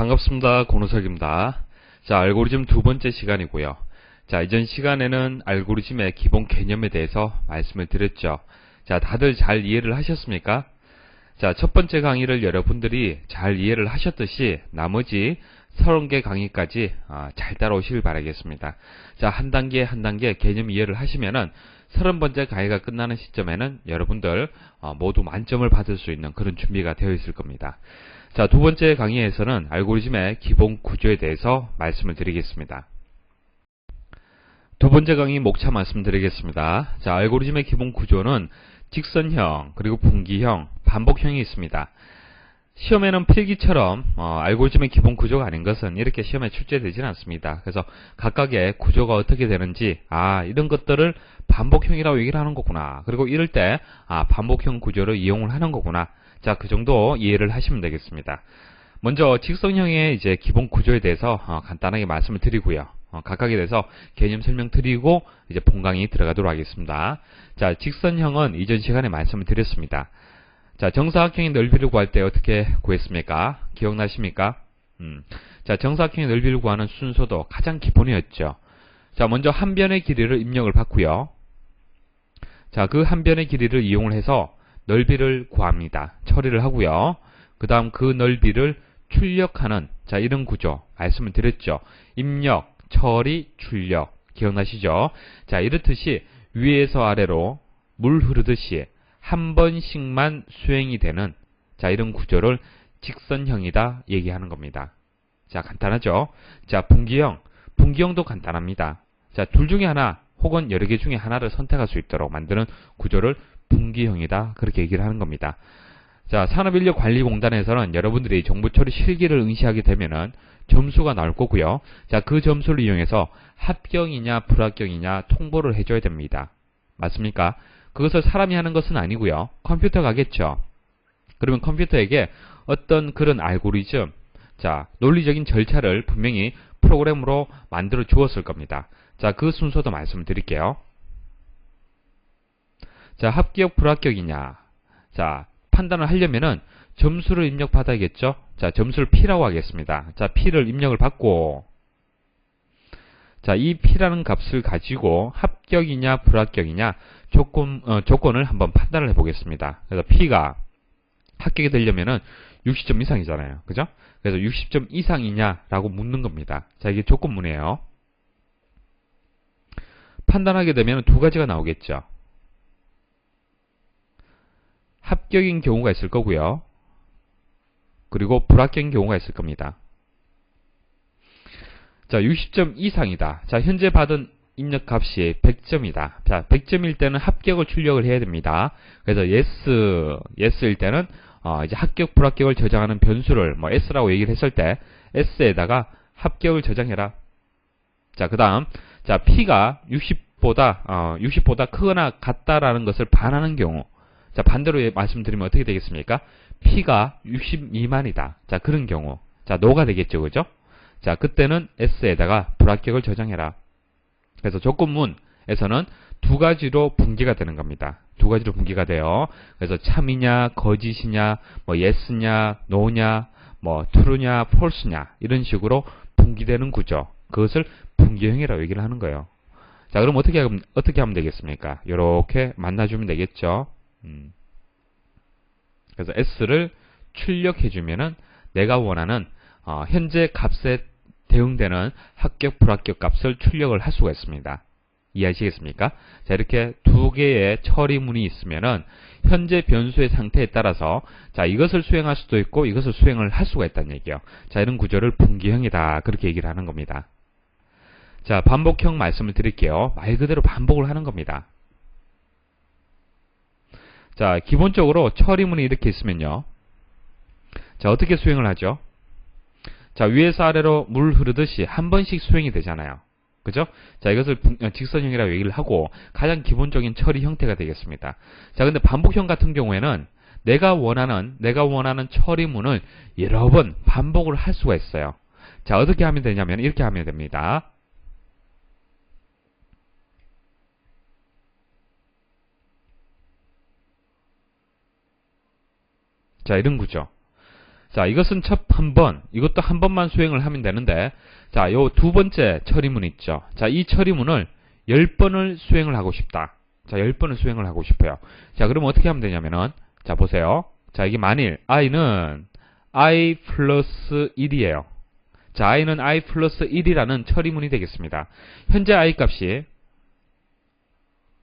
반갑습니다. 권우석입니다. 자, 알고리즘 두 번째 시간이고요. 자, 이전 시간에는 알고리즘의 기본 개념에 대해서 말씀을 드렸죠. 자, 다들 잘 이해를 하셨습니까? 자, 첫 번째 강의를 여러분들이 잘 이해를 하셨듯이 나머지 30개 강의까지 잘 따라오시길 바라겠습니다. 자, 한 단계 한 단계 개념 이해를 하시면은 30번째 강의가 끝나는 시점에는 여러분들 모두 만점을 받을 수 있는 그런 준비가 되어 있을 겁니다. 자, 두 번째 강의에서는 알고리즘의 기본 구조에 대해서 말씀을 드리겠습니다. 두 번째 강의 목차 말씀드리겠습니다. 자, 알고리즘의 기본 구조는 직선형, 그리고 분기형, 반복형이 있습니다. 시험에는 필기처럼 알고리즘의 기본 구조가 아닌 것은 이렇게 시험에 출제되지는 않습니다. 그래서 각각의 구조가 어떻게 되는지 이런 것들을 반복형이라고 얘기를 하는 거구나. 그리고 이럴 때 반복형 구조를 이용을 하는 거구나. 자, 그 정도 이해를 하시면 되겠습니다. 먼저 직선형의 이제 기본 구조에 대해서 간단하게 말씀을 드리고요. 각각에 대해서 개념 설명 드리고 이제 본강의 들어가도록 하겠습니다. 자, 직선형은 이전 시간에 말씀을 드렸습니다. 자, 정사각형의 넓이를 구할 때 어떻게 구했습니까? 기억나십니까? 자, 정사각형의 넓이를 구하는 순서도 가장 기본이었죠. 자, 먼저 한 변의 길이를 입력을 받고요. 자, 그 한 변의 길이를 이용을 해서 넓이를 구합니다. 처리를 하고요. 그 다음 그 넓이를 출력하는 이런 구조 말씀을 드렸죠. 입력, 처리, 출력 기억나시죠? 자, 이렇듯이 위에서 아래로 물 흐르듯이 한 번씩만 수행이 되는 이런 구조를 직선형이다 얘기하는 겁니다. 자, 간단하죠? 자, 분기형도 간단합니다. 자, 둘 중에 하나 혹은 여러 개 중에 하나를 선택할 수 있도록 만드는 구조를 분기형이다 그렇게 얘기를 하는 겁니다. 자, 산업인력관리공단에서는 여러분들이 정보처리 실기를 응시하게 되면은 점수가 나올 거고요. 자, 그 점수를 이용해서 합격이냐 불합격이냐 통보를 해줘야 됩니다. 맞습니까? 그것을 사람이 하는 것은 아니고요. 컴퓨터가 하겠죠. 그러면 컴퓨터에게 어떤 그런 알고리즘, 자, 논리적인 절차를 분명히 프로그램으로 만들어 주었을 겁니다. 자, 그 순서도 말씀을 드릴게요. 자, 합격 불합격이냐. 자, 판단을 하려면은 점수를 입력받아야겠죠. 자, 점수를 P라고 하겠습니다. 자, P를 입력을 받고, 자, 이 P라는 값을 가지고 합격이냐 불합격이냐 조건을 한번 판단을 해보겠습니다. 그래서 P가 합격이 되려면은 60점 이상이잖아요. 그죠? 그래서 60점 이상이냐라고 묻는 겁니다. 자, 이게 조건문이에요. 판단하게 되면 두 가지가 나오겠죠. 합격인 경우가 있을 거고요. 그리고 불합격인 경우가 있을 겁니다. 자, 60점 이상이다. 자, 현재 받은 입력값이 100점이다. 자, 100점일 때는 합격을 출력을 해야 됩니다. 그래서 yes일 때는 이제 합격, 불합격을 저장하는 변수를 s라고 얘기를 했을 때 s에다가 합격을 저장해라. 자, 그 다음 자, p가 60보다 크거나 같다라는 것을 반하는 경우, 자, 반대로 말씀드리면 어떻게 되겠습니까? p가 60 미만이다. 자, 그런 경우, 자, no가 되겠죠, 그죠? 자, 그때는 s에다가 불합격을 저장해라. 그래서 조건문에서는 두 가지로 분기가 되는 겁니다. 두 가지로 분기가 돼요. 그래서 참이냐, 거짓이냐, yes냐, no냐, true냐, false냐 이런 식으로 분기되는 구조. 그것을 분기형이라고 얘기를 하는 거예요. 자, 그럼 어떻게 하면 되겠습니까? 이렇게 만나주면 되겠죠. 그래서 s를 출력해주면은 내가 원하는 현재 값에 대응되는 합격, 불합격 값을 출력을 할 수가 있습니다. 이해하시겠습니까? 자, 이렇게 두 개의 처리문이 있으면은 현재 변수의 상태에 따라서 자, 이것을 수행할 수도 있고 이것을 수행을 할 수가 있다는 얘기예요. 자, 이런 구조를 분기형이다 그렇게 얘기를 하는 겁니다. 자, 반복형 말씀을 드릴게요. 말 그대로 반복을 하는 겁니다. 자, 기본적으로 처리문이 이렇게 있으면요. 자, 어떻게 수행을 하죠? 자, 위에서 아래로 물 흐르듯이 한 번씩 수행이 되잖아요. 그죠? 자, 이것을 직선형이라고 얘기를 하고 가장 기본적인 처리 형태가 되겠습니다. 자, 근데 반복형 같은 경우에는 내가 원하는 처리문을 여러 번 반복을 할 수가 있어요. 자, 어떻게 하면 되냐면 이렇게 하면 됩니다. 자, 이런 구조. 자, 이것은 첫 한 번, 이것도 한 번만 수행을 하면 되는데, 자, 요 두 번째 처리문 있죠. 자, 이 처리문을 10번을 수행을 하고 싶다. 자, 10번을 수행을 하고 싶어요. 자, 그러면 어떻게 하면 되냐면은, 자, 보세요. 자, 이게 만일 i는 i 플러스 1이에요. 자, i는 i 플러스 1이라는 처리문이 되겠습니다. 현재 i 값이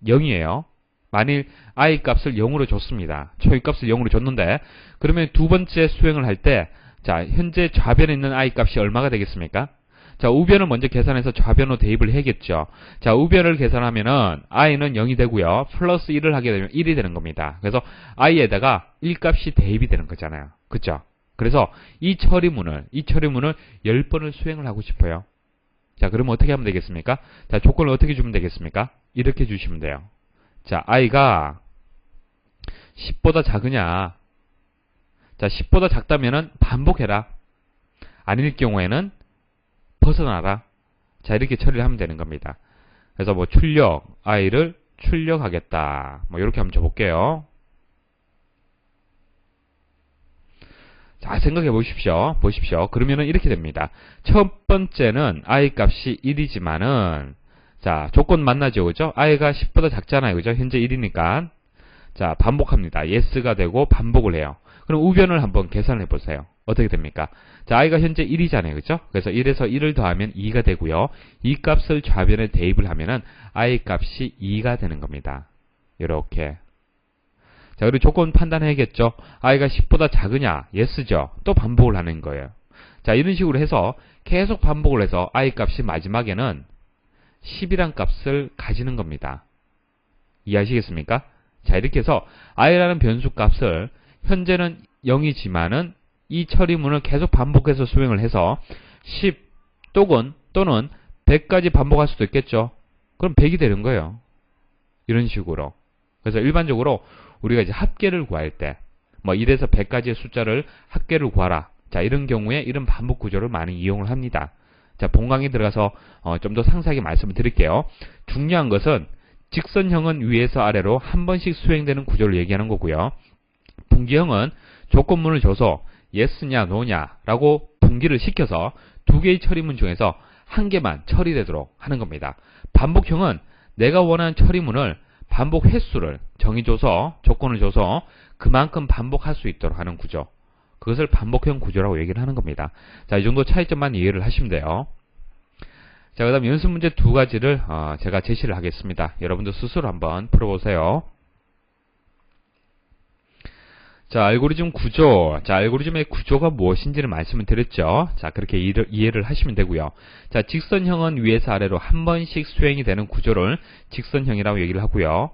0이에요. 만일 i 값을 0으로 줬습니다. 초유 값을 0으로 줬는데, 그러면 두 번째 수행을 할 때, 자, 현재 좌변에 있는 i 값이 얼마가 되겠습니까? 자, 우변을 먼저 계산해서 좌변으로 대입을 해야겠죠. 자, 우변을 계산하면은 i는 0이 되고요. 플러스 1을 하게 되면 1이 되는 겁니다. 그래서 i에다가 1값이 대입이 되는 거잖아요. 그쵸? 그래서 이 처리문을 10번을 수행을 하고 싶어요. 자, 그러면 어떻게 하면 되겠습니까? 자, 조건을 어떻게 주면 되겠습니까? 이렇게 주시면 돼요. 자, i가 10보다 작으냐? 자, 10보다 작다면은 반복해라. 아닐 경우에는 벗어나라. 자, 이렇게 처리를 하면 되는 겁니다. 그래서 뭐 출력, i를 출력하겠다. 뭐 이렇게 한번 줘볼게요. 자, 생각해 보십시오. 그러면은 이렇게 됩니다. 첫 번째는 i 값이 1이지만은, 자, 조건 만나죠. 그죠? i가 10보다 작잖아요. 그죠? 현재 1이니까. 자, 반복합니다. yes가 되고 반복을 해요. 그럼 우변을 한번 계산해 보세요. 어떻게 됩니까? 자, i가 현재 1이잖아요. 그죠? 그래서 1에서 1을 더하면 2가 되고요. 이 값을 좌변에 대입을 하면은 i 값이 2가 되는 겁니다. 이렇게. 자, 그리고 조건 판단해야겠죠? i가 10보다 작으냐? yes죠. 또 반복을 하는 거예요. 자, 이런 식으로 해서 계속 반복을 해서 i 값이 마지막에는 10이란 값을 가지는 겁니다. 이해하시겠습니까? 자, 이렇게 해서 i라는 변수 값을 현재는 0이지만은 이 처리문을 계속 반복해서 수행을 해서 10 또는 100까지 반복할 수도 있겠죠. 그럼 100이 되는 거예요. 이런 식으로. 그래서 일반적으로 우리가 이제 합계를 구할 때, 뭐 1에서 100까지의 숫자를 합계를 구하라. 자, 이런 경우에 이런 반복 구조를 많이 이용을 합니다. 자, 본강에 들어가서 좀 더 상세하게 말씀을 드릴게요. 중요한 것은 직선형은 위에서 아래로 한 번씩 수행되는 구조를 얘기하는 거고요. 분기형은 조건문을 줘서 yes냐 no냐 라고 분기를 시켜서 두 개의 처리문 중에서 한 개만 처리되도록 하는 겁니다. 반복형은 내가 원하는 처리문을 반복 횟수를 정해줘서 조건을 줘서 그만큼 반복할 수 있도록 하는 구조. 그것을 반복형 구조라고 얘기를 하는 겁니다. 자, 이 정도 차이점만 이해를 하시면 돼요. 자, 그 다음 연습 문제 두 가지를 제가 제시를 하겠습니다. 여러분들 스스로 한번 풀어보세요. 자, 알고리즘 구조. 자, 알고리즘의 구조가 무엇인지를 말씀을 드렸죠. 자, 그렇게 이해를 하시면 되고요. 자, 직선형은 위에서 아래로 한 번씩 수행이 되는 구조를 직선형이라고 얘기를 하고요.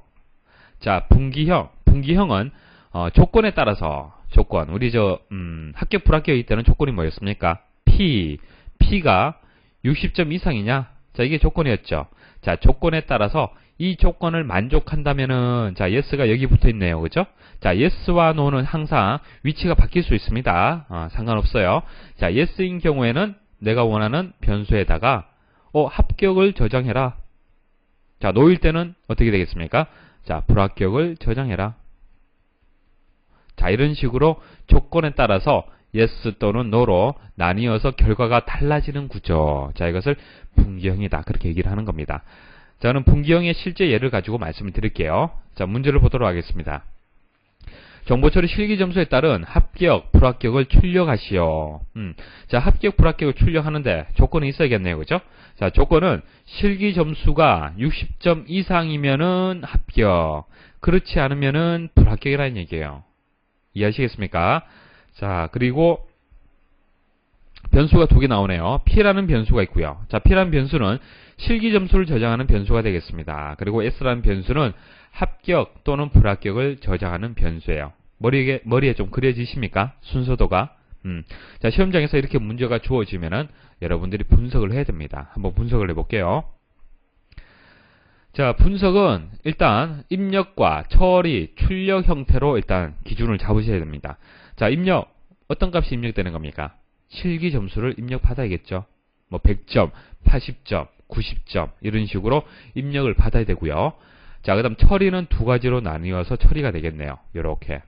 자, 분기형은 조건에 따라서 우리 합격 불합격일 때는 조건이 뭐였습니까? P가 60점 이상이냐? 자, 이게 조건이었죠. 자, 조건에 따라서 이 조건을 만족한다면은, 자, yes가 여기 붙어 있네요. 그죠? 자, yes와 no는 항상 위치가 바뀔 수 있습니다. 상관없어요. 자, yes인 경우에는 내가 원하는 변수에다가, 합격을 저장해라. 자, no일 때는 어떻게 되겠습니까? 자, 불합격을 저장해라. 자, 이런 식으로 조건에 따라서 yes 또는 no로 나뉘어서 결과가 달라지는 구조. 자, 이것을 분기형이다. 그렇게 얘기를 하는 겁니다. 자, 저는 분기형의 실제 예를 가지고 말씀을 드릴게요. 자, 문제를 보도록 하겠습니다. 정보처리 실기점수에 따른 합격, 불합격을 출력하시오. 자, 합격, 불합격을 출력하는데 조건이 있어야겠네요. 그죠? 자, 조건은 실기점수가 60점 이상이면은 합격, 그렇지 않으면은 불합격이라는 얘기예요. 이해하시겠습니까? 자, 그리고 변수가 두 개 나오네요. P라는 변수가 있고요. 자, P라는 변수는 실기점수를 저장하는 변수가 되겠습니다. 그리고 S라는 변수는 합격 또는 불합격을 저장하는 변수예요. 머리에 좀 그려지십니까? 순서도가. 자, 시험장에서 이렇게 문제가 주어지면은 여러분들이 분석을 해야 됩니다. 한번 분석을 해볼게요. 자, 분석은 일단 입력과 처리, 출력 형태로 일단 기준을 잡으셔야 됩니다. 자, 입력, 어떤 값이 입력되는 겁니까? 실기 점수를 입력받아야겠죠. 뭐 100점, 80점, 90점 이런 식으로 입력을 받아야 되고요. 자, 그 다음 처리는 두 가지로 나뉘어서 처리가 되겠네요. 요렇게.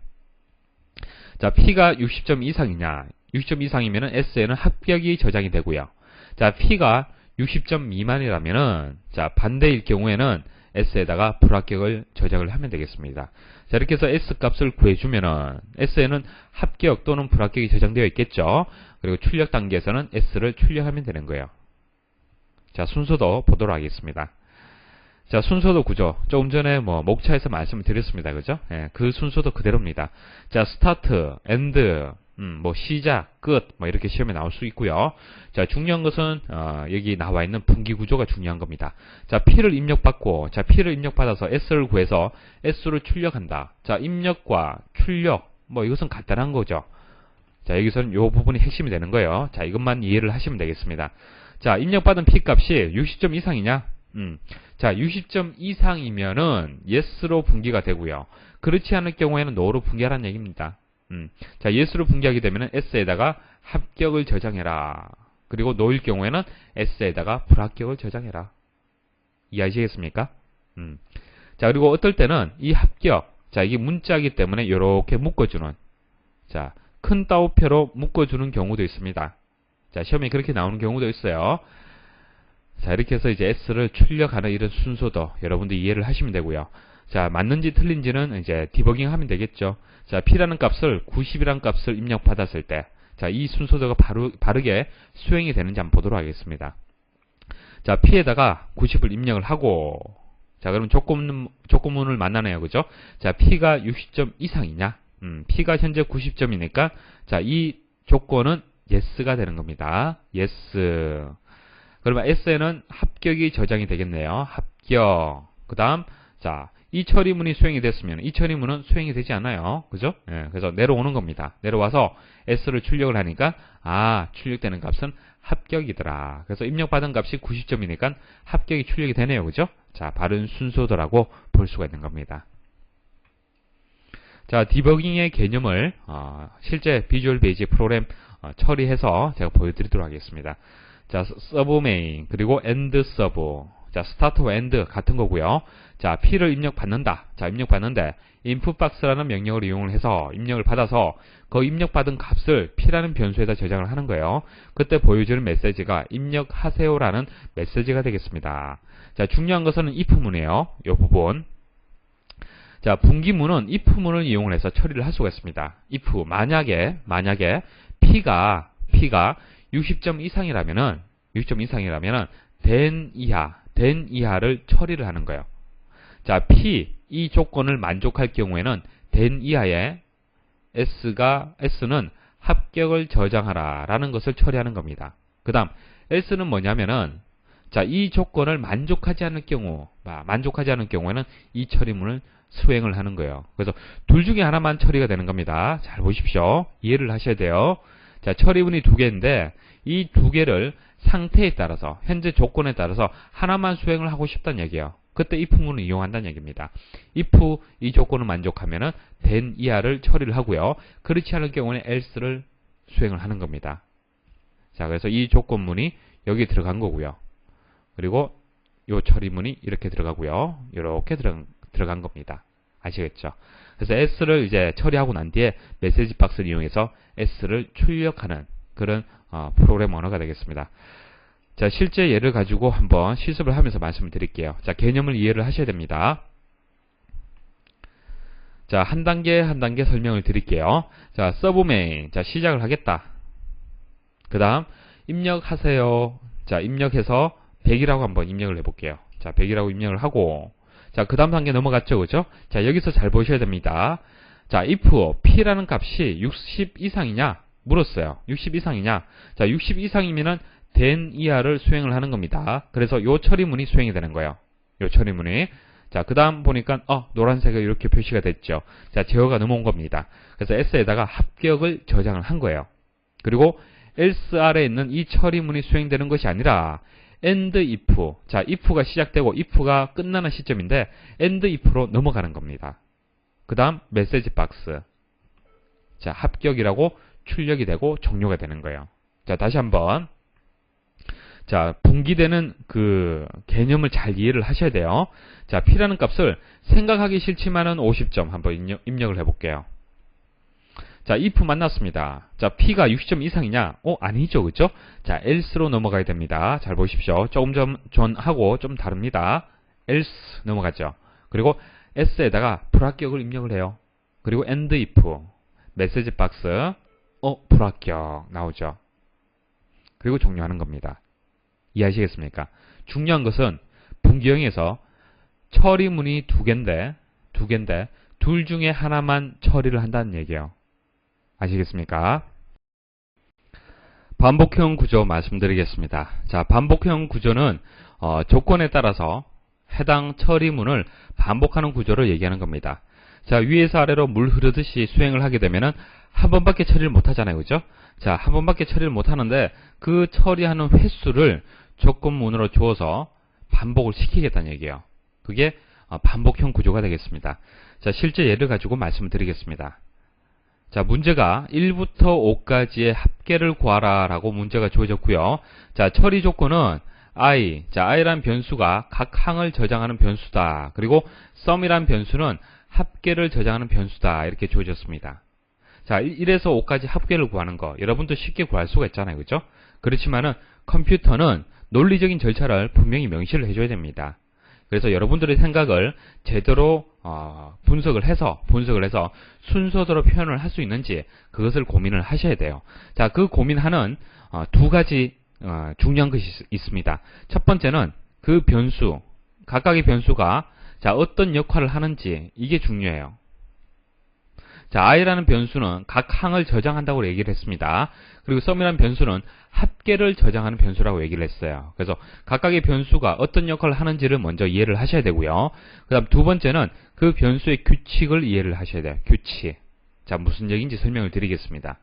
자, P가 60점 이상이냐? 60점 이상이면은 S에는 합격이 저장이 되고요. 자, P가 60점 미만이라면은, 자, 반대일 경우에는 S에다가 불합격을 저장을 하면 되겠습니다. 자, 이렇게 해서 S 값을 구해주면은, S에는 합격 또는 불합격이 저장되어 있겠죠. 그리고 출력 단계에서는 S를 출력하면 되는 거예요. 자, 순서도 보도록 하겠습니다. 자, 순서도 구조. 조금 전에 목차에서 말씀을 드렸습니다. 그죠? 예, 그 순서도 그대로입니다. 자, 스타트, 엔드, 시작, 끝, 이렇게 시험에 나올 수 있고요. 자, 중요한 것은, 여기 나와 있는 분기 구조가 중요한 겁니다. 자, P를 입력받고, 자, P를 입력받아서 S를 구해서 S를 출력한다. 자, 입력과 출력, 이것은 간단한 거죠. 자, 여기서는 이 부분이 핵심이 되는 거예요. 자, 이것만 이해를 하시면 되겠습니다. 자, 입력받은 P 값이 60점 이상이냐? 자, 60점 이상이면은 yes로 분기가 되고요. 그렇지 않을 경우에는 no로 분기하라는 얘기입니다. 자, yes로 분기하게 되면은 s에다가 합격을 저장해라. 그리고 no일 경우에는 s에다가 불합격을 저장해라. 이해하시겠습니까? 자, 그리고 어떨 때는 이 합격, 자, 이게 문자이기 때문에 이렇게 묶어주는, 자, 큰 따옴표로 묶어주는 경우도 있습니다. 자, 시험에 그렇게 나오는 경우도 있어요. 자, 이렇게 해서 이제 S를 출력하는 이런 순서도 여러분들 이해를 하시면 되고요. 자, 맞는지 틀린지는 이제 디버깅 하면 되겠죠. 자, P라는 값을 90이라는 값을 입력받았을 때, 자, 이 순서도가 바르게 수행이 되는지 한번 보도록 하겠습니다. 자, P에다가 90을 입력을 하고, 자, 그럼 조건문을 만나네요. 그죠? 자, P가 60점 이상이냐? P가 현재 90점이니까, 자, 이 조건은 yes가 되는 겁니다. yes. 그러면 S에는 합격이 저장이 되겠네요. 합격. 그 다음, 자, 이 처리문이 수행이 됐으면 이 처리문은 수행이 되지 않아요. 그죠? 예, 그래서 내려오는 겁니다. 내려와서 S를 출력을 하니까, 출력되는 값은 합격이더라. 그래서 입력받은 값이 90점이니까 합격이 출력이 되네요. 그죠? 자, 바른 순서도라고 볼 수가 있는 겁니다. 자, 디버깅의 개념을, 실제 비주얼 베이직 프로그램 처리해서 제가 보여드리도록 하겠습니다. 자, 서브 메인, 그리고 엔드 서브. 자, 스타트와 엔드 같은 거고요. 자, P를 입력받는다. 자, 입력받는데 input box라는 명령을 이용을 해서 입력을 받아서 그 입력받은 값을 P라는 변수에다 저장을 하는 거예요. 그때 보여주는 메시지가 입력하세요라는 메시지가 되겠습니다. 자, 중요한 것은 if문이에요. 이 부분. 자, 분기문은 if문을 이용을 해서 처리를 할 수가 있습니다. if, 만약에 P가 60점 이상이라면은 then 이하를 처리를 하는 거예요. 자, P 이 조건을 만족할 경우에는 then 이하에 S는 합격을 저장하라 라는 것을 처리하는 겁니다. 그 다음 else는 뭐냐면은, 자, 이 조건을 만족하지 않을 경우에는 이 처리문을 수행을 하는 거예요. 그래서 둘 중에 하나만 처리가 되는 겁니다. 잘 보십시오. 이해를 하셔야 돼요. 자, 처리문이 두 개인데 이 두 개를 상태에 따라서, 현재 조건에 따라서 하나만 수행을 하고 싶다는 얘기예요. 그때 if문을 이용한다는 얘기입니다. if 이 조건을 만족하면은 then 이하를 처리를 하고요. 그렇지 않을 경우는 else를 수행을 하는 겁니다. 자, 그래서 이 조건문이 여기 들어간 거고요. 그리고 이 처리문이 이렇게 들어가고요. 이렇게 들어간 겁니다. 아시겠죠? 그래서 S를 이제 처리하고 난 뒤에 메시지 박스를 이용해서 S를 출력하는 그런 프로그램 언어가 되겠습니다. 자, 실제 예를 가지고 한번 실습을 하면서 말씀을 드릴게요. 자, 개념을 이해를 하셔야 됩니다. 자, 한 단계 설명을 드릴게요. 자, 서브 메인. 자, 시작을 하겠다. 그 다음, 입력하세요. 자, 입력해서 100이라고 한번 입력을 해볼게요. 자, 100이라고 입력을 하고, 자, 그 다음 단계 넘어갔죠, 그죠? 자, 여기서 잘 보셔야 됩니다. 자, if P라는 값이 60 이상이냐? 물었어요. 60 이상이냐? 자, 60 이상이면은 then 이하를 수행을 하는 겁니다. 그래서 요 처리문이 수행이 되는 거예요. 요 처리문이. 자, 그 다음 보니까, 노란색으로 이렇게 표시가 됐죠. 자, 제어가 넘어온 겁니다. 그래서 S에다가 합격을 저장을 한 거예요. 그리고 else 아래에 있는 이 처리문이 수행되는 것이 아니라, end if. 자, if가 시작되고 if가 끝나는 시점인데, end if로 넘어가는 겁니다. 그 다음, 메시지 박스. 자, 합격이라고 출력이 되고 종료가 되는 거예요. 자, 다시 한번. 자, 분기되는 그 개념을 잘 이해를 하셔야 돼요. 자, P라는 값을 생각하기 싫지만은 50점 한번 입력을 해볼게요. 자, if 만났습니다. 자, p가 60점 이상이냐? 아니죠. 그죠? 자, else로 넘어가야 됩니다. 잘 보십시오. 조금 전하고 좀 다릅니다. else 넘어가죠. 그리고 s에다가 불합격을 입력을 해요. 그리고 and if 메시지 박스 불합격 나오죠. 그리고 종료하는 겁니다. 이해하시겠습니까? 중요한 것은 분기형에서 처리문이 두 개인데 둘 중에 하나만 처리를 한다는 얘기예요. 아시겠습니까? 반복형 구조 말씀드리겠습니다. 자, 반복형 구조는 조건에 따라서 해당 처리문을 반복하는 구조를 얘기하는 겁니다. 자, 위에서 아래로 물 흐르듯이 수행을 하게 되면은 한 번밖에 처리를 못 하잖아요. 그죠? 자, 한 번밖에 처리를 못 하는데 그 처리하는 횟수를 조건문으로 주어서 반복을 시키겠다는 얘기예요. 그게 반복형 구조가 되겠습니다. 자, 실제 예를 가지고 말씀을 드리겠습니다. 자, 문제가 1부터 5까지의 합계를 구하라 라고 문제가 주어졌고요. 자, 처리 조건은 i. 자, i란 변수가 각 항을 저장하는 변수다. 그리고 sum이란 변수는 합계를 저장하는 변수다. 이렇게 주어졌습니다. 자, 1에서 5까지 합계를 구하는 거 여러분도 쉽게 구할 수가 있잖아요. 그죠? 그렇지만은 컴퓨터는 논리적인 절차를 분명히 명시를 해줘야 됩니다. 그래서 여러분들의 생각을 제대로 분석을 해서 순서대로 표현을 할 수 있는지 그것을 고민을 하셔야 돼요. 자, 그 고민하는 두 가지 중요한 것이 있습니다. 첫 번째는 그 변수, 각각의 변수가 자, 어떤 역할을 하는지 이게 중요해요. 자, i라는 변수는 각 항을 저장한다고 얘기를 했습니다. 그리고 sum이라는 변수는 합계를 저장하는 변수라고 얘기를 했어요. 그래서 각각의 변수가 어떤 역할을 하는지를 먼저 이해를 하셔야 되고요. 그 다음 두 번째는 그 변수의 규칙을 이해를 하셔야 돼요. 규칙. 자, 무슨 얘기인지 설명을 드리겠습니다.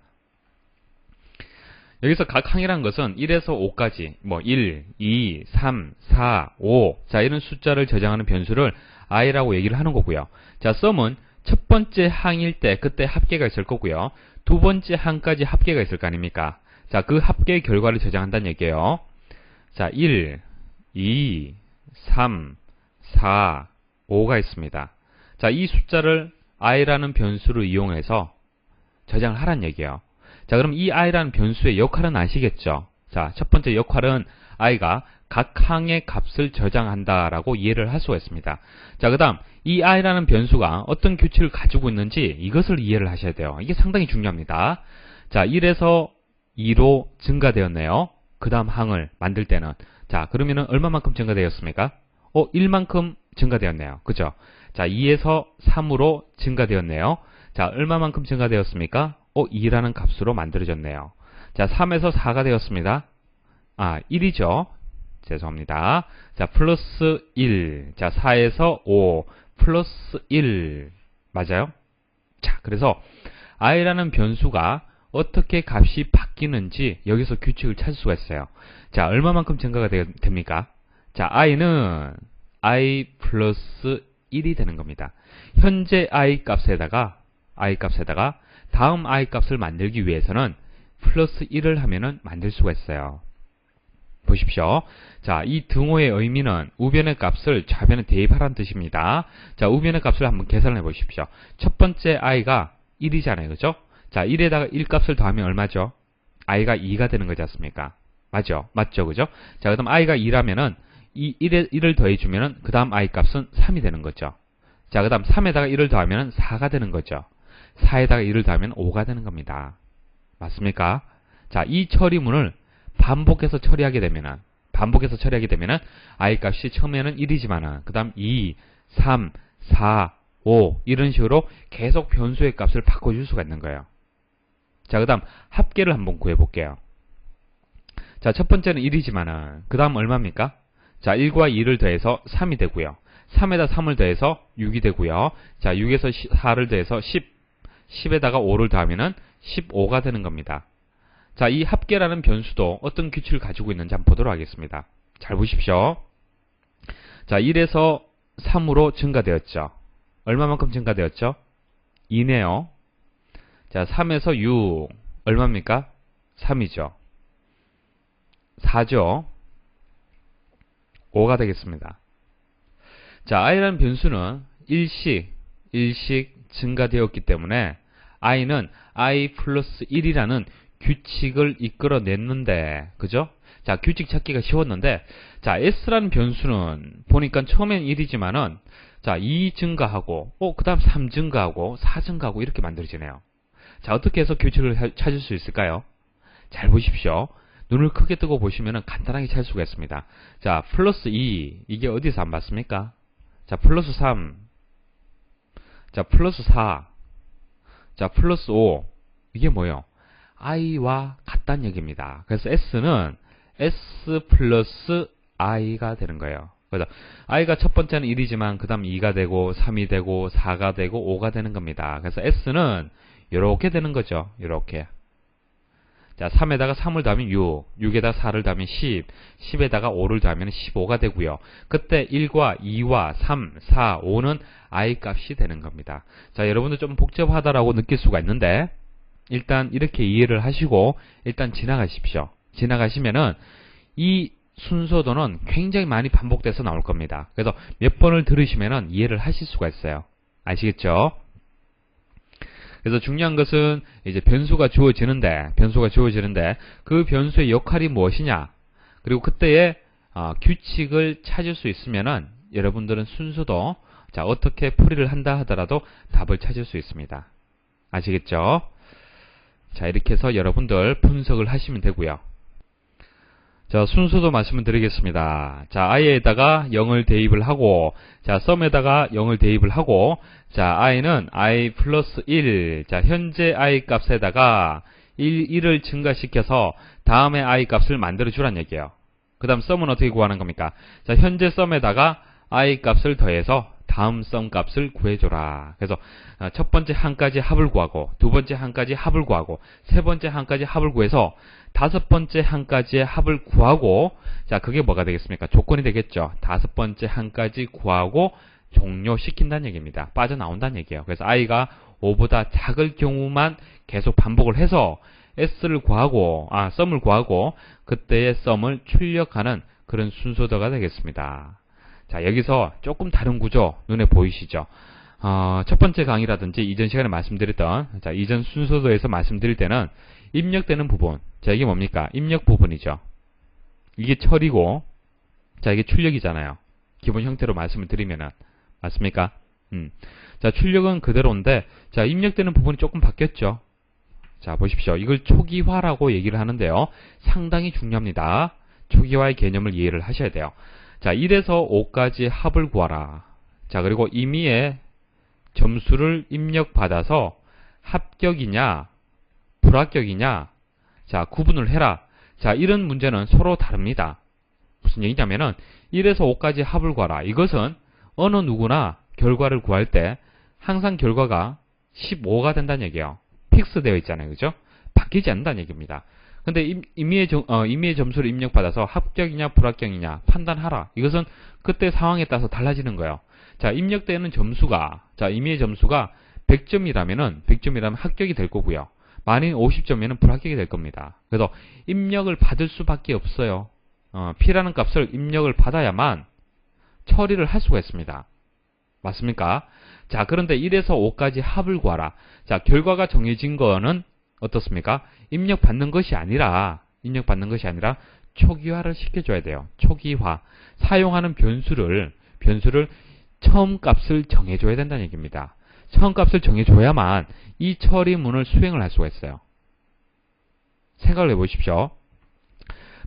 여기서 각 항이라는 것은 1에서 5까지 1, 2, 3, 4, 5 자, 이런 숫자를 저장하는 변수를 i라고 얘기를 하는 거고요. 자, sum은 첫 번째 항일 때 그때 합계가 있을 거고요. 두 번째 항까지 합계가 있을 거 아닙니까? 자, 그 합계의 결과를 저장한다는 얘기예요. 자, 1, 2, 3, 4, 5가 있습니다. 자, 이 숫자를 i라는 변수를 이용해서 저장을 하라는 얘기예요. 자, 그럼 이 i라는 변수의 역할은 아시겠죠? 자, 첫 번째 역할은 i가 각 항의 값을 저장한다라고 이해를 할 수가 있습니다. 자, 그 다음 이 i라는 변수가 어떤 규칙을 가지고 있는지 이것을 이해를 하셔야 돼요. 이게 상당히 중요합니다. 자, 1에서 2로 증가되었네요. 그 다음 항을 만들 때는 자, 그러면은 얼마만큼 증가되었습니까? 1만큼 증가되었네요. 그죠? 자, 2에서 3으로 증가되었네요. 자, 얼마만큼 증가되었습니까? 2라는 값으로 만들어졌네요. 자, 3에서 4가 되었습니다. 1이죠. 죄송합니다. 자, 플러스 1. 자, 4에서 5. 플러스 1. 맞아요? 자, 그래서 i라는 변수가 어떻게 값이 바뀌는지 여기서 규칙을 찾을 수가 있어요. 자, 얼마만큼 증가가 됩니까? 자, i는 i 플러스 1이 되는 겁니다. 현재 i 값에다가 다음 i 값을 만들기 위해서는 플러스 1을 하면은 만들 수가 있어요. 보십시오. 자, 이 등호의 의미는 우변의 값을 좌변에 대입하라는 뜻입니다. 자, 우변의 값을 한번 계산해 보십시오. 첫 번째 i가 1이잖아요. 그죠? 자, 1에다가 1 값을 더하면 얼마죠? i가 2가 되는 거지 않습니까? 맞죠? 그죠? 자, 그 다음 i가 2라면은 이 1을 더해주면은 그 다음 i 값은 3이 되는 거죠. 자, 그 다음 3에다가 1을 더하면은 4가 되는 거죠. 4에다가 1을 더하면 5가 되는 겁니다. 맞습니까? 자, 이 처리문을 반복해서 처리하게 되면은 i 값이 처음에는 1이지만은 그 다음 2, 3, 4, 5 이런 식으로 계속 변수의 값을 바꿔줄 수가 있는 거예요. 자, 그 다음 합계를 한번 구해볼게요. 자, 첫 번째는 1이지만은 그 다음 얼마입니까? 자, 1과 2를 더해서 3이 되고요. 3에다 3을 더해서 6이 되고요. 자, 6에서 4를 더해서 10에다가 5를 더하면은 15가 되는 겁니다. 자, 이 합계라는 변수도 어떤 규칙을 가지고 있는지 한번 보도록 하겠습니다. 잘 보십시오. 자, 1에서 3으로 증가되었죠. 얼마만큼 증가되었죠? 2네요. 자, 3에서 6 얼마입니까? 3이죠. 4죠. 5가 되겠습니다. 자, i라는 변수는 일씩 증가되었기 때문에 i는 i 플러스 1이라는 규칙을 이끌어냈는데, 그죠? 자, 규칙 찾기가 쉬웠는데, 자, s라는 변수는 보니까 처음엔 1이지만은, 자, 2 증가하고, 그 다음 3 증가하고, 4 증가하고, 이렇게 만들어지네요. 자, 어떻게 해서 규칙을 찾을 수 있을까요? 잘 보십시오. 눈을 크게 뜨고 보시면은 간단하게 찾을 수가 있습니다. 자, 플러스 2, 이게 어디서 안 봤습니까? 자, 플러스 3, 자, 플러스 4, 자, 플러스 5, 이게 뭐예요? i와 같다는 얘기입니다. 그래서 s는 s 플러스 i가 되는 거예요. 그래서 i가 첫 번째는 1이지만 그 다음 2가 되고 3이 되고 4가 되고 5가 되는 겁니다. 그래서 s는 이렇게 되는 거죠. 이렇게. 자, 3에다가 3을 더하면 6, 6에다가 4를 더하면 10, 10에다가 5를 더하면 15가 되고요. 그때 1과 2와 3, 4, 5는 i 값이 되는 겁니다. 자, 여러분들 좀 복잡하다라고 느낄 수가 있는데 일단 이렇게 이해를 하시고 일단 지나가십시오. 지나가시면은 이 순서도는 굉장히 많이 반복돼서 나올 겁니다. 그래서 몇 번을 들으시면은 이해를 하실 수가 있어요. 아시겠죠? 그래서 중요한 것은 이제 변수가 주어지는데 그 변수의 역할이 무엇이냐, 그리고 그때의 규칙을 찾을 수 있으면은 여러분들은 순서도 자, 어떻게 풀이를 한다 하더라도 답을 찾을 수 있습니다. 아시겠죠? 자, 이렇게 해서 여러분들 분석을 하시면 되고요. 자, 순서도 말씀을 드리겠습니다. 자, i에다가 0을 대입을 하고, 자, sum에다가 0을 대입을 하고, 자, i는 i 플러스 1, 자, 현재 i 값에다가 1을 증가시켜서 다음에 i 값을 만들어 주란 얘기예요. 그 다음 sum은 어떻게 구하는 겁니까? 자, 현재 sum에다가 i 값을 더해서 다음 sum 값을 구해줘라. 그래서 첫 번째 한까지 합을 구하고, 두 번째 한까지 합을 구하고, 세 번째 한까지 합을 구해서 다섯 번째 한까지의 합을 구하고, 자, 그게 뭐가 되겠습니까? 조건이 되겠죠. 다섯 번째 한까지 구하고 종료시킨다는 얘기입니다. 빠져나온다는 얘기예요. 그래서 i가 5보다 작을 경우만 계속 반복을 해서 s를 구하고, sum을 구하고 그때의 sum을 출력하는 그런 순서도가 되겠습니다. 자, 여기서 조금 다른 구조 눈에 보이시죠? 첫 번째 강의라든지 이전 시간에 말씀드렸던, 자, 이전 순서도에서 말씀드릴 때는 입력되는 부분, 자, 이게 뭡니까? 입력 부분이죠. 이게 철이고, 자, 이게 출력이잖아요. 기본 형태로 말씀을 드리면은. 맞습니까? 자, 출력은 그대로인데, 자, 입력되는 부분이 조금 바뀌었죠. 자, 보십시오. 이걸 초기화라고 얘기를 하는데요. 상당히 중요합니다. 초기화의 개념을 이해를 하셔야 돼요. 자, 1에서 5까지 합을 구하라. 자, 그리고 임의의 점수를 입력받아서 합격이냐, 불합격이냐, 자, 구분을 해라. 자, 이런 문제는 서로 다릅니다. 무슨 얘기냐면은 1에서 5까지 합을 구하라. 이것은 어느 누구나 결과를 구할 때 항상 결과가 15가 된다는 얘기예요. 픽스되어 있잖아요. 그죠? 바뀌지 않는다는 얘기입니다. 근데 임의의 점수를 입력받아서 합격이냐 불합격이냐 판단하라. 이것은 그때 상황에 따라서 달라지는 거예요. 자, 입력되는 점수가, 자, 임의의 점수가 100점이라면 합격이 될 거고요. 만일 50점이면 불합격이 될 겁니다. 그래서 입력을 받을 수밖에 없어요. P라는 값을 입력을 받아야만 처리를 할 수가 있습니다. 맞습니까? 자, 그런데 1에서 5까지 합을 구하라. 자, 결과가 정해진 거는 어떻습니까? 입력받는 것이 아니라 초기화를 시켜줘야 돼요. 초기화. 사용하는 변수를 처음 값을 정해줘야 된다는 얘기입니다. 처음 값을 정해줘야만 이 처리문을 수행을 할 수가 있어요. 생각을 해보십시오.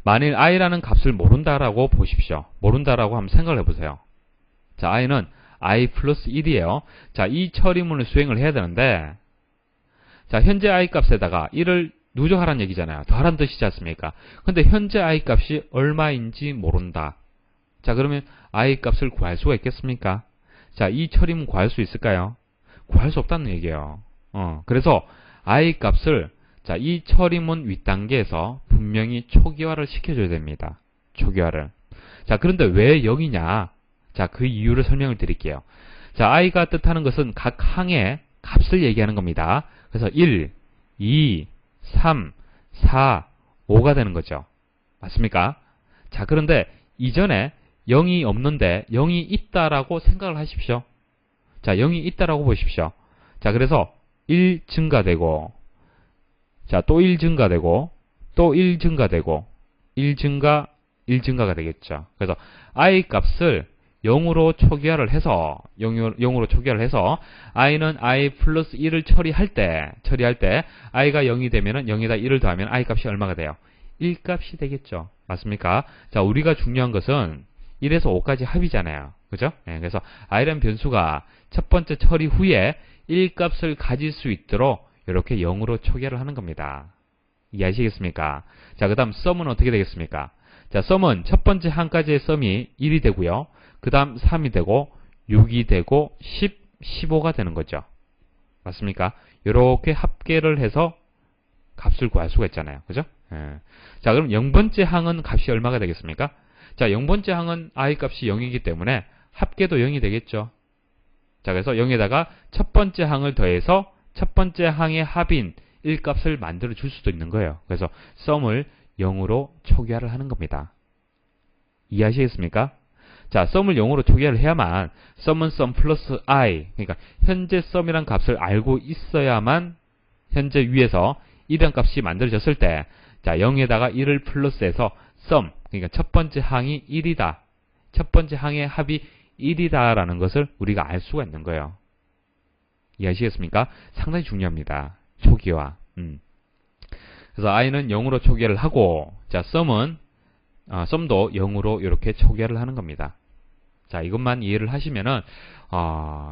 만일 i라는 값을 모른다라고 보십시오. 모른다라고 한번 생각을 해보세요. 자, i는 i 플러스 1이에요. 자, 이 처리문을 수행을 해야 되는데, 자, 현재 i 값에다가 1을 누적하라는 얘기잖아요. 더하라는 뜻이지 않습니까? 근데 현재 i 값이 얼마인지 모른다. 자, 그러면 i 값을 구할 수가 있겠습니까? 자, 이 처리문 구할 수 있을까요? 구할 수 없다는 얘기예요. 그래서 i 값을, 자, 이 처리문 윗단계에서 분명히 초기화를 시켜줘야 됩니다. 초기화를. 자, 그런데 왜 0이냐? 자, 그 이유를 설명을 드릴게요. 자, i가 뜻하는 것은 각 항의 값을 얘기하는 겁니다. 그래서 1, 2, 3, 4, 5가 되는 거죠. 맞습니까? 자, 그런데 이전에 0이 없는데 0이 있다라고 생각을 하십시오. 자, 0이 있다라고 보십시오. 자, 그래서 1 증가되고, 자, 또 1 증가되고, 또 1 증가되고, 1 증가, 1 증가가 되겠죠. 그래서 i 값을 0으로 초기화를 해서, 0으로 초기화를 해서, i는 i 플러스 1을 처리할 때, i가 0이 되면은 0에다 1을 더하면 i 값이 얼마가 돼요? 1 값이 되겠죠. 맞습니까? 자, 우리가 중요한 것은 1에서 5까지 합이잖아요. 그죠? 네, 그래서 i라는 변수가 첫 번째 처리 후에 1 값을 가질 수 있도록 이렇게 0으로 초기화를 하는 겁니다. 이해하시겠습니까? 자, 그 다음 썸은 어떻게 되겠습니까? 자, 썸은 첫 번째 항까지의 썸이 1이 되고요. 그 다음 3이 되고 6이 되고 10, 15가 되는 거죠. 맞습니까? 이렇게 합계를 해서 값을 구할 수가 있잖아요. 그죠? 예. 자, 그럼 0번째 항은 값이 얼마가 되겠습니까? 자, 0번째 항은 i 값이 0이기 때문에 합계도 0이 되겠죠. 자, 그래서 0에다가 첫 번째 항을 더해서 첫 번째 항의 합인 1값을 만들어 줄 수도 있는 거예요. 그래서 썸을 0으로 초기화를 하는 겁니다. 이해하시겠습니까? 자, 썸을 0으로 초기화를 해야만 썸은 썸 플러스 i, 그러니까 현재 썸이란 값을 알고 있어야만 현재 위에서 1이란 값이 만들어졌을 때, 자, 0에다가 1을 플러스해서 썸, 그러니까 첫 번째 항이 1이다. 첫 번째 항의 합이 1이다라는 것을 우리가 알 수가 있는 거예요. 이해하시겠습니까? 상당히 중요합니다. 초기화. 그래서 i는 0으로 초기화를 하고, 자, 썸도 0으로 이렇게 초기화를 하는 겁니다. 자, 이것만 이해를 하시면은,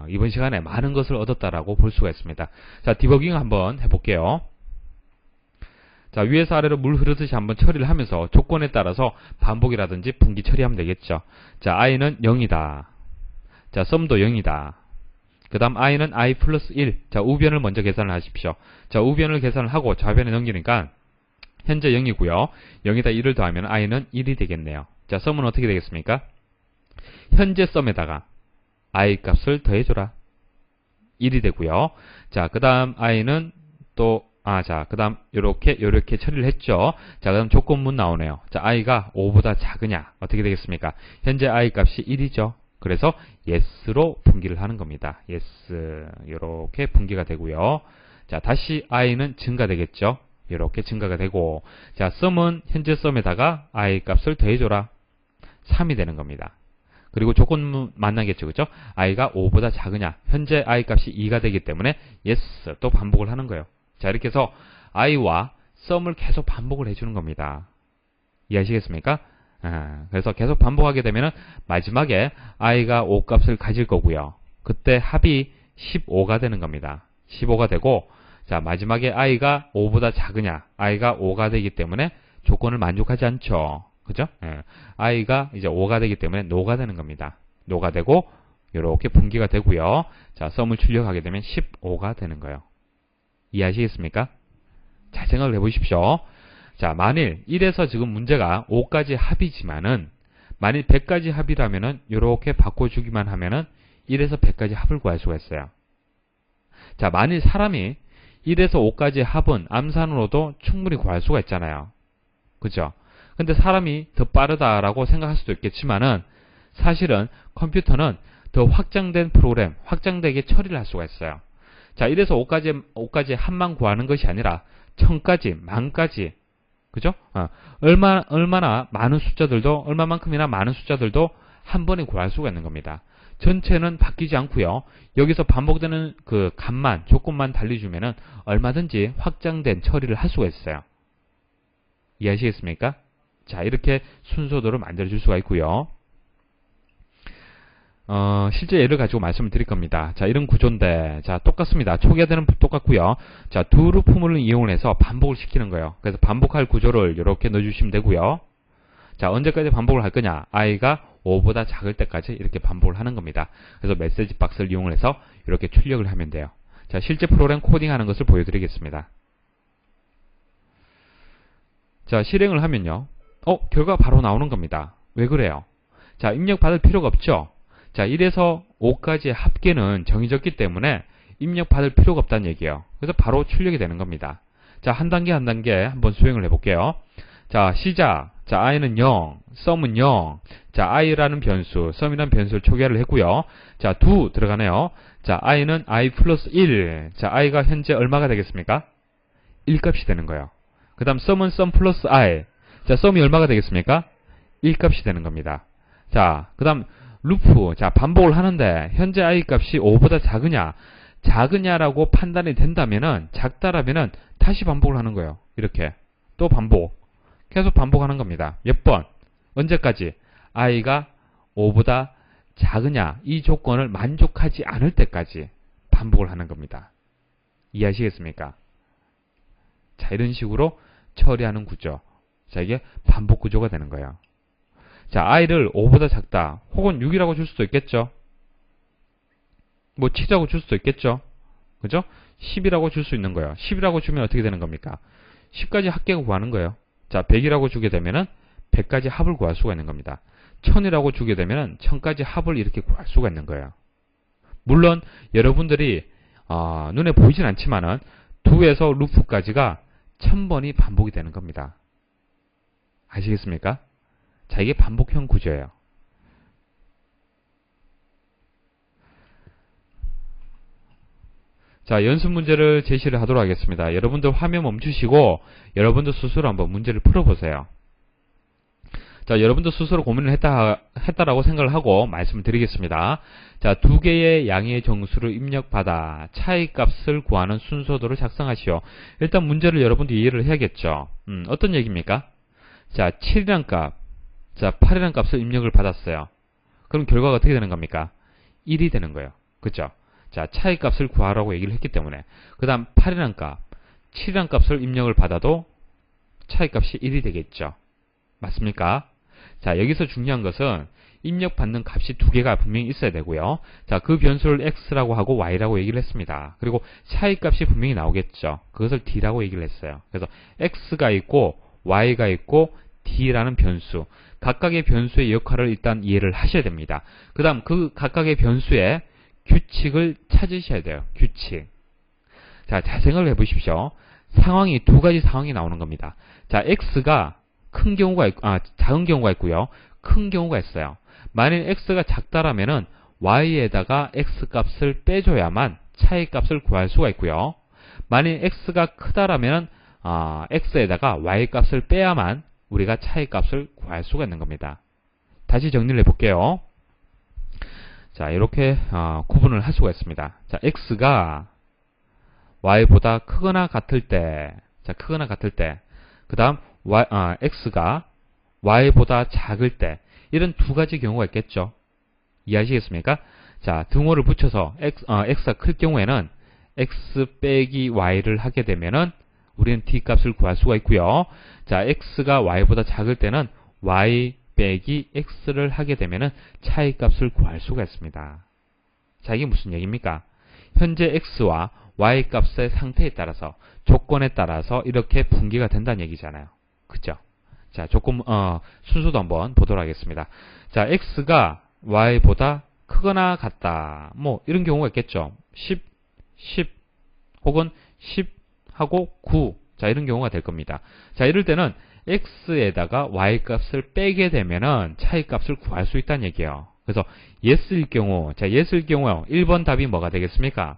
이번 시간에 많은 것을 얻었다라고 볼 수가 있습니다. 자, 디버깅 한번 해볼게요. 자, 위에서 아래로 물 흐르듯이 한번 처리를 하면서 조건에 따라서 반복이라든지 분기 처리하면 되겠죠. 자, i는 0이다. 자, 썸도 0이다. 그 다음 i는 i 플러스 1. 자, 우변을 먼저 계산을 하십시오. 자, 우변을 계산을 하고 좌변에 넘기니까 현재 0이고요. 0에다 1을 더하면 i는 1이 되겠네요. 자, 썸은 어떻게 되겠습니까? 현재 썸에다가 i 값을 더해줘라. 1이 되고요. 자, 그 다음 i는 또 그 다음 요렇게 처리를 했죠. 자, 그 다음 조건문 나오네요. 자, i가 5보다 작으냐 어떻게 되겠습니까? 현재 i 값이 1이죠. 그래서 yes로 분기를 하는 겁니다. yes, 요렇게 분기가 되고요. 자, 다시 i는 증가되겠죠. 이렇게 증가가 되고, 자, 썸은 현재 썸에다가 i 값을 더해줘라. 3이 되는 겁니다. 그리고 조건 만나겠죠. 그죠? i가 5보다 작으냐. 현재 i 값이 2가 되기 때문에 yes, 또 반복을 하는 거예요. 자, 이렇게 해서 i와 썸을 계속 반복을 해주는 겁니다. 이해하시겠습니까? 그래서 계속 반복하게 되면 마지막에 i가 5 값을 가질 거고요. 그때 합이 15가 되는 겁니다. 15가 되고, 자, 마지막에 i가 5보다 작으냐. i가 5가 되기 때문에 조건을 만족하지 않죠. 그죠? i가 이제 5가 되기 때문에 no가 되는 겁니다. no가 되고, 이렇게 분기가 되고요. 자, 썸을 출력하게 되면 15가 되는 거예요. 이해하시겠습니까? 잘 생각을 해보십시오. 자, 만일 1에서 지금 문제가 5까지 합이지만은, 만일 100까지 합이라면은, 이렇게 바꿔주기만 하면은, 1에서 100까지 합을 구할 수가 있어요. 자, 만일 사람이 1에서 5까지 합은 암산으로도 충분히 구할 수가 있잖아요. 그죠? 근데 사람이 더 빠르다라고 생각할 수도 있겠지만은, 사실은 컴퓨터는 더 확장된 프로그램, 확장되게 처리를 할 수가 있어요. 자, 1에서 5까지 합만 구하는 것이 아니라 1000까지, 만까지, 그죠? 얼마나 많은 숫자들도, 얼마만큼이나 많은 숫자들도 한 번에 구할 수가 있는 겁니다. 전체는 바뀌지 않고요. 여기서 반복되는 그 값만, 조건만 달리주면은 얼마든지 확장된 처리를 할 수가 있어요. 이해하시겠습니까? 자, 이렇게 순서대로 만들어줄 수가 있고요. 실제 예를 가지고 말씀을 드릴 겁니다. 자, 이런 구조인데, 자, 똑같습니다. 초기화되는 똑같고요. 자, 두 루프문을 이용해서 반복을 시키는 거예요. 그래서 반복할 구조를 이렇게 넣어주시면 되고요. 자, 언제까지 반복을 할 거냐? i가 5보다 작을 때까지 이렇게 반복을 하는 겁니다. 그래서 메시지 박스를 이용해서 이렇게 출력을 하면 돼요. 자, 실제 프로그램 코딩하는 것을 보여드리겠습니다. 자, 실행을 하면요. 결과가 바로 나오는 겁니다. 왜 그래요? 자, 입력받을 필요가 없죠? 자, 1에서 5까지의 합계는 정해졌기 때문에 입력받을 필요가 없다는 얘기예요. 그래서 바로 출력이 되는 겁니다. 자, 한 단계 한 단계 한번 수행을 해볼게요. 자, 시작. 자, i는 0, 썸은 0. 자, i라는 변수, 썸이라는 변수를 초기화를 했고요. 자, do 들어가네요. 자, i는 i 플러스 1. 자, i가 현재 얼마가 되겠습니까? 1값이 되는 거예요. 그 다음 sum은 sum 플러스 i. 자, sum이 얼마가 되겠습니까? 1값이 되는 겁니다. 자, 그 다음 루프. 자, 반복을 하는데 현재 i 값이 5보다 작으냐라고 판단이 된다면은, 작다라면은 다시 반복을 하는 거예요. 이렇게 또 반복, 계속 반복하는 겁니다. 몇 번, 언제까지? i가 5보다 작으냐, 이 조건을 만족하지 않을 때까지 반복을 하는 겁니다. 이해하시겠습니까? 자, 이런 식으로 처리하는 구조. 자, 이게 반복 구조가 되는 거예요. 자, i를 5보다 작다, 혹은 6이라고 줄 수도 있겠죠. 뭐 7이라고 줄 수도 있겠죠. 그죠? 10이라고 줄 수 있는 거예요. 10이라고 주면 어떻게 되는 겁니까? 10까지 합계를 구하는 거예요. 자, 100이라고 주게 되면은 100까지 합을 구할 수가 있는 겁니다. 1000이라고 주게 되면은 1000까지 합을 이렇게 구할 수가 있는 거예요. 물론 여러분들이 눈에 보이진 않지만은 2에서 루프까지가 1000번이 반복이 되는 겁니다. 아시겠습니까? 자, 이게 반복형 구조예요. 자, 연습 문제를 제시를 하도록 하겠습니다. 여러분들 화면 멈추시고 여러분들 스스로 한번 문제를 풀어보세요. 자, 여러분들 스스로 고민을 했다라고 생각을 하고 말씀을 드리겠습니다. 자, 두 개의 양의 정수를 입력받아 차이값을 구하는 순서도를 작성하시오. 일단 문제를 여러분들 이해를 해야겠죠. 어떤 얘기입니까? 자, 7이란 값, 자, 8이란 값을 입력을 받았어요. 그럼 결과가 어떻게 되는 겁니까? 1이 되는 거예요. 그죠? 자, 차이값을 구하라고 얘기를 했기 때문에. 그 다음 8이란 값, 7이란 값을 입력을 받아도 차이값이 1이 되겠죠. 맞습니까? 자, 여기서 중요한 것은 입력받는 값이 두 개가 분명히 있어야 되고요. 자, 그 변수를 x라고 하고 y라고 얘기를 했습니다. 그리고 차이값이 분명히 나오겠죠. 그것을 d라고 얘기를 했어요. 그래서 x가 있고 y가 있고 d라는 변수, 각각의 변수의 역할을 일단 이해를 하셔야 됩니다. 그 다음 그 각각의 변수의 규칙을 찾으셔야 돼요. 규칙. 자, 잘 생각을 해보십시오. 상황이 두 가지 상황이 나오는 겁니다. 자, x가 큰 경우가 작은 경우가 있고요. 큰 경우가 있어요. 만일 x가 작다라면은 y에다가 x 값을 빼줘야만 차이 값을 구할 수가 있고요. 만일 x가 크다라면은 x에다가 y 값을 빼야만 우리가 차이 값을 구할 수가 있는 겁니다. 다시 정리를 해볼게요. 자, 이렇게 구분을 할 수가 있습니다. 자, x가 y보다 크거나 같을 때, 자, 크거나 같을 때, 그 다음 x가 y보다 작을 때, 이런 두 가지 경우가 있겠죠. 이해하시겠습니까? 자, 등호를 붙여서 x가 클 경우에는 x 빼기 y를 하게 되면은 우리는 d 값을 구할 수가 있고요. 자, x가 y보다 작을 때는 y 빼기 x를 하게 되면은 차이 값을 구할 수가 있습니다. 자, 이게 무슨 얘기입니까? 현재 x와 y 값의 상태에 따라서, 조건에 따라서 이렇게 분기가 된다는 얘기잖아요. 그죠? 자, 순서도 한번 보도록 하겠습니다. 자, x가 y보다 크거나 같다. 뭐, 이런 경우가 있겠죠. 10 혹은 10하고 9. 자, 이런 경우가 될 겁니다. 자, 이럴 때는 x에다가 y 값을 빼게 되면은 차이 값을 구할 수 있다는 얘기예요. 그래서 yes일 경우, 자, yes일 경우요. 1번 답이 뭐가 되겠습니까?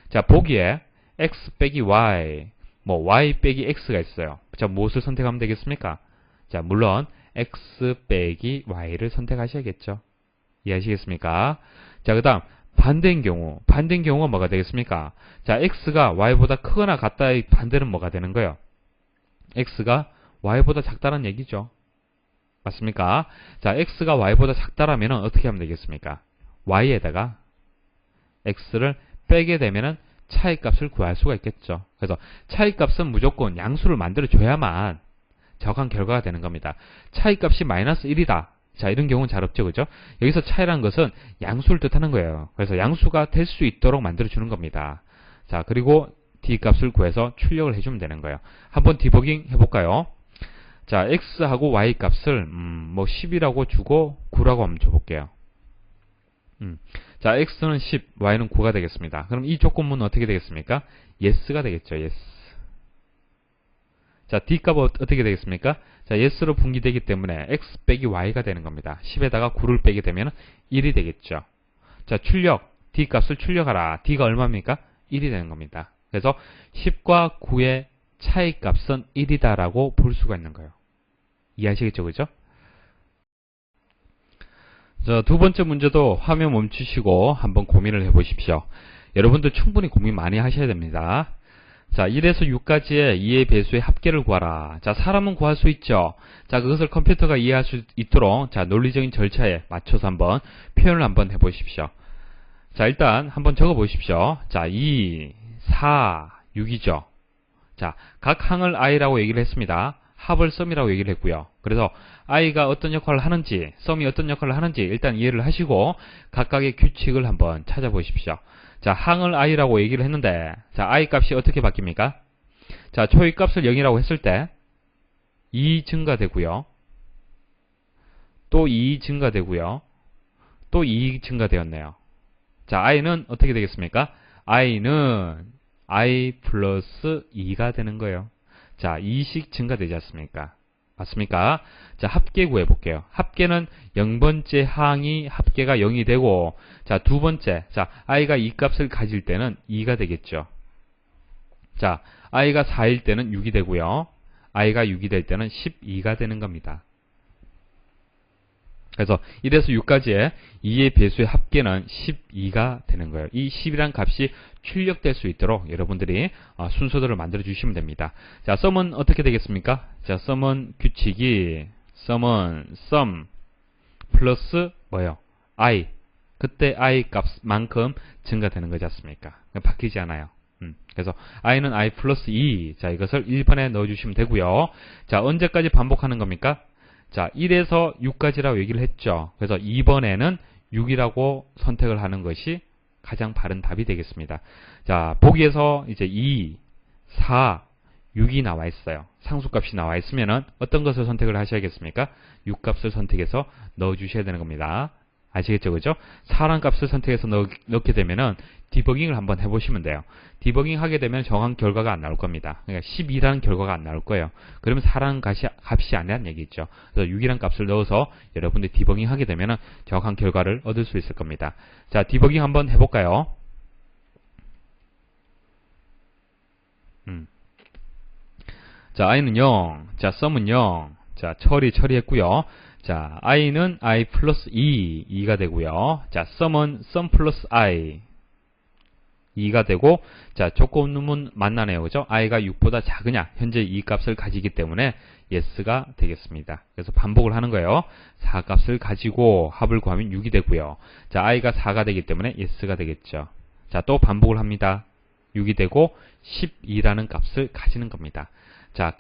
자, 보기에 x 빼기 y, 뭐 y 빼기 x가 있어요. 자, 무엇을 선택하면 되겠습니까? 자, 물론 x 빼기 y를 선택하셔야겠죠. 이해하시겠습니까? 자, 그 다음 반대인 경우가 뭐가 되겠습니까? 자, x가 y보다 크거나 같다의 반대는 뭐가 되는 거예요? x가 y보다 작다는 얘기죠. 맞습니까? 자, x가 y보다 작다라면 어떻게 하면 되겠습니까? y에다가 x를 빼게 되면은 차이값을 구할 수가 있겠죠. 그래서 차이값은 무조건 양수를 만들어줘야만 정확한 결과가 되는 겁니다. 차이값이 마이너스 1이다. 자, 이런 경우는 잘 없죠. 그죠? 여기서 차이라는 것은 양수를 뜻하는 거예요. 그래서 양수가 될 수 있도록 만들어주는 겁니다. 자, 그리고 d값을 구해서 출력을 해주면 되는 거예요. 한번 디버깅 해볼까요? 자, x하고 y 값을 뭐 10이라고 주고 9라고 한번 줘볼게요. 자, x는 10, y는 9가 되겠습니다. 그럼 이 조건문은 어떻게 되겠습니까? yes가 되겠죠. yes. 자, d값은 어떻게 되겠습니까? 자, yes로 분기되기 때문에 x 빼기 y가 되는 겁니다. 10에다가 9를 빼게 되면 1이 되겠죠. 자, 출력 D 값을 출력하라. D가 얼마입니까? 1이 되는 겁니다. 그래서 10과 9의 차이 값은 1이다라고 볼 수가 있는 거예요. 이해하시겠죠? 그죠? 자, 두 번째 문제도 화면 멈추시고 한번 고민을 해보십시오. 여러분들 충분히 고민 많이 하셔야 됩니다. 자, 1에서 6까지의 2의 배수의 합계를 구하라. 자, 사람은 구할 수 있죠. 자, 그것을 컴퓨터가 이해할 수 있도록 자, 논리적인 절차에 맞춰서 한번 표현을 한번 해보십시오. 자, 일단 한번 적어 보십시오. 자, 2, 4, 6이죠. 자, 각 항을 i라고 얘기를 했습니다. 합을 썸이라고 얘기를 했고요. 그래서 i가 어떤 역할을 하는지, 썸이 어떤 역할을 하는지 일단 이해를 하시고 각각의 규칙을 한번 찾아보십시오. 자, 항을 i라고 얘기를 했는데 자, i 값이 어떻게 바뀝니까? 자, 초의 값을 0이라고 했을 때 2 증가되고요. 또 2 증가되고요. 또 2 증가되었네요. 자, i는 어떻게 되겠습니까? i는 i 플러스 2가 되는 거예요. 자, 2씩 증가되지 않습니까? 맞습니까? 자, 합계 구해볼게요. 합계는 0번째 항이 합계가 0이 되고, 자, 두 번째, 자, i가 이 값을 가질 때는 2가 되겠죠. 자, i가 4일 때는 6이 되고요. i가 6이 될 때는 12가 되는 겁니다. 그래서 1에서 6까지의 2의 배수의 합계는 12가 되는 거예요. 이 10이란 값이 출력될 수 있도록 여러분들이 순서들을 만들어 주시면 됩니다. 자, 썸은 어떻게 되겠습니까? 자, 썸은 규칙이 썸은 썸 플러스 뭐예요? i. 그때 i 값만큼 증가되는 거지 않습니까? 바뀌지 않아요. 그래서 i는 i 플러스 2. 자, 이것을 1번에 넣어 주시면 되고요. 자, 언제까지 반복하는 겁니까? 자, 1에서 6까지라고 얘기를 했죠. 그래서 2번에는 6이라고 선택을 하는 것이 가장 바른 답이 되겠습니다. 자, 보기에서 이제 2, 4, 6이 나와 있어요. 상수값이 나와 있으면은 어떤 것을 선택을 하셔야겠습니까? 6값을 선택해서 넣어 주셔야 되는 겁니다. 아시겠죠? 그죠? 4란 값을 선택해서 넣게 되면은 디버깅을 한번 해보시면 돼요. 디버깅 하게 되면 정확한 결과가 안 나올 겁니다. 그러니까 12라는 결과가 안 나올 거예요. 그러면 4라는 값이 아니라는 얘기죠. 그래서 6이라는 값을 넣어서 여러분들이 디버깅 하게 되면은 정확한 결과를 얻을 수 있을 겁니다. 자, 디버깅 한번 해볼까요? 자, i는 0. 자, 썸은 0. 자, 처리했고요. 자, i는 i 플러스 2가 되고요. 자, 썸은 썸 플러스 i 2가 되고, 자, 조건음은 만나네요. 그죠? i가 6보다 작으냐? 현재 이 값을 가지기 때문에 yes가 되겠습니다. 그래서 반복을 하는 거예요. 4 값을 가지고 합을 구하면 6이 되고요. 자, i가 4가 되기 때문에 yes가 되겠죠. 자, 또 반복을 합니다. 6이 되고 12라는 값을 가지는 겁니다. 자,